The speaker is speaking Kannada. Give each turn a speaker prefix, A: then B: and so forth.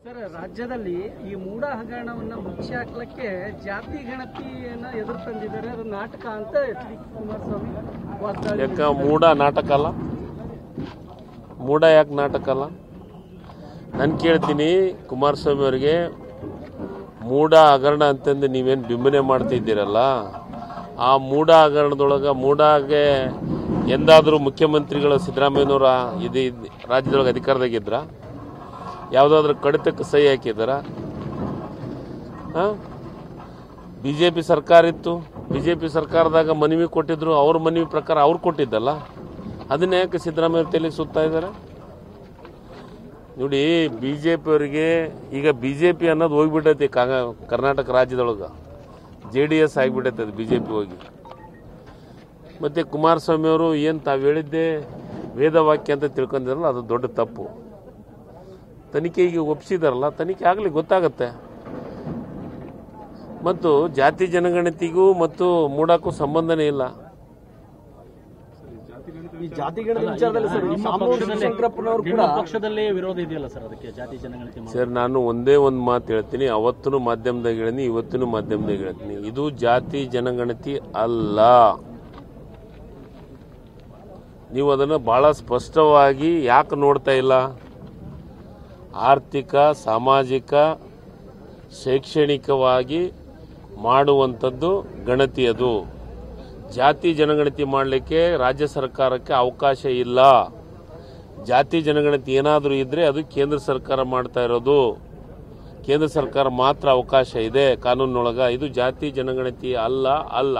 A: ಸರ್, ರಾಜ್ಯದಲ್ಲಿ ಈ ಮೂಢ ಹಗರಣವನ್ನು ಮುಚ್ಚಿ ಹಾಕ್ಲಿಕ್ಕೆ ಜಾತಿ ಗಣತಿಯನ್ನ ಎದುರು ತಂದಿದ್ದಾರೆ. ಅದು ನಾಟಕ ಅಂತ ಎಚ್ ಡಿ ಕುಮಾರಸ್ವಾಮಿ
B: ಯಾಕ ಮೂಢ ನಾಟಕ ಅಲ್ಲ? ಮೂಢ ಯಾಕೆ ನಾಟಕ ಅಲ್ಲ? ನಾನು ಕೇಳ್ತೀನಿ ಕುಮಾರಸ್ವಾಮಿ ಅವರಿಗೆ, ಮೂಢ ಹಗರಣ ಅಂತಂದು ನೀವೇನು ಬಿಂಬನೆ ಮಾಡ್ತಿದ್ದೀರಲ್ಲ, ಆ ಮೂಢ ಹಗರಣದೊಳಗೆ ಮೂಢಗೆ ಎಂದಾದರೂ ಮುಖ್ಯಮಂತ್ರಿಗಳು ಸಿದ್ದರಾಮಯ್ಯನವರ ಇದು ರಾಜ್ಯದೊಳಗೆ ಅಧಿಕಾರದಾಗಿದ್ರ? ಯಾವುದಾದ್ರೂ ಕಡಿತಕ್ಕೆ ಸಹಿ ಹಾಕಿದಾರ? ಬಿಜೆಪಿ ಸರ್ಕಾರ ಇತ್ತು, ಬಿಜೆಪಿ ಸರ್ಕಾರದಾಗ ಮನವಿ ಕೊಟ್ಟಿದ್ರು, ಅವ್ರ ಮನವಿ ಪ್ರಕಾರ ಅವ್ರು ಕೊಟ್ಟಿದ್ದಲ್ಲ, ಅದನ್ನ ಯಾಕೆ ಸಿದ್ದರಾಮಯ್ಯ ತಲೆಗೆ ಸುತ್ತಾ ಇದ್ದಾರೆ? ನೋಡಿ, ಬಿಜೆಪಿ ಅವರಿಗೆ ಈಗ ಬಿಜೆಪಿ ಅನ್ನೋದು ಹೋಗ್ಬಿಟ್ಟೈತಿ ಕರ್ನಾಟಕ ರಾಜ್ಯದೊಳಗೆ, JDS ಆಗಿಬಿಟ್ಟೈತೆ ಅದು ಬಿಜೆಪಿ ಹೋಗಿ. ಮತ್ತೆ ಕುಮಾರಸ್ವಾಮಿ ಅವರು ಏನು ತಾವು ಹೇಳಿದ್ದೆ ವೇದವಾಕ್ಯ ಅಂತ ತಿಳ್ಕೊಂಡಿದ್ರಲ್ಲ, ಅದು ದೊಡ್ಡ ತಪ್ಪು. ತನಿಖೆಗೆ ಒಪ್ಪಿಸಿದಾರಲ್ಲ, ತನಿಖೆ ಆಗಲಿ ಗೊತ್ತಾಗತ್ತೆ. ಮತ್ತು ಜಾತಿ ಜನಗಣತಿಗೂ ಮತ್ತು ಮೂಡಕ್ಕೂ ಸಂಬಂಧನೇ ಇಲ್ಲ.
A: ಈ ಜಾತಿಗಣತಿ ವಿಚಾರದಲ್ಲಿ ಪಕ್ಷದಲ್ಲಿ ವಿರೋಧ ಇದೆಯಲ್ಲ ಸರ್, ಅದಕ್ಕೆ ಜಾತಿ ಜನಗಣತಿ
B: ಸರ್, ನಾನು ಒಂದೇ ಒಂದು ಮಾತು ಹೇಳ್ತೀನಿ, ಅವತ್ತೂ ಮಾಧ್ಯಮದಾಗ ಹೇಳಿನಿ, ಇವತ್ತೂ ಮಾಧ್ಯಮದಾಗ ಹೇಳ್ತೀನಿ, ಇದು ಜಾತಿ ಜನಗಣತಿ ಅಲ್ಲ. ನೀವು ಅದನ್ನು ಬಹಳ ಸ್ಪಷ್ಟವಾಗಿ ಯಾಕೆ ನೋಡ್ತಾ ಇಲ್ಲ? ಆರ್ಥಿಕ, ಸಾಮಾಜಿಕ, ಶೈಕ್ಷಣಿಕವಾಗಿ ಮಾಡುವಂಥದ್ದು ಗಣತಿ. ಅದು ಜಾತಿ ಜನಗಣತಿ ಮಾಡಲಿಕ್ಕೆ ರಾಜ್ಯ ಸರ್ಕಾರಕ್ಕೆ ಅವಕಾಶ ಇಲ್ಲ. ಜಾತಿ ಜನಗಣತಿ ಏನಾದರೂ ಇದ್ರೆ ಅದು ಕೇಂದ್ರ ಸರ್ಕಾರ ಮಾಡ್ತಾ ಇರೋದು. ಕೇಂದ್ರ ಸರ್ಕಾರ ಮಾತ್ರ ಅವಕಾಶ ಇದೆ ಕಾನೂನಿನೊಳಗ. ಇದು ಜಾತಿ ಜನಗಣತಿ ಅಲ್ಲ.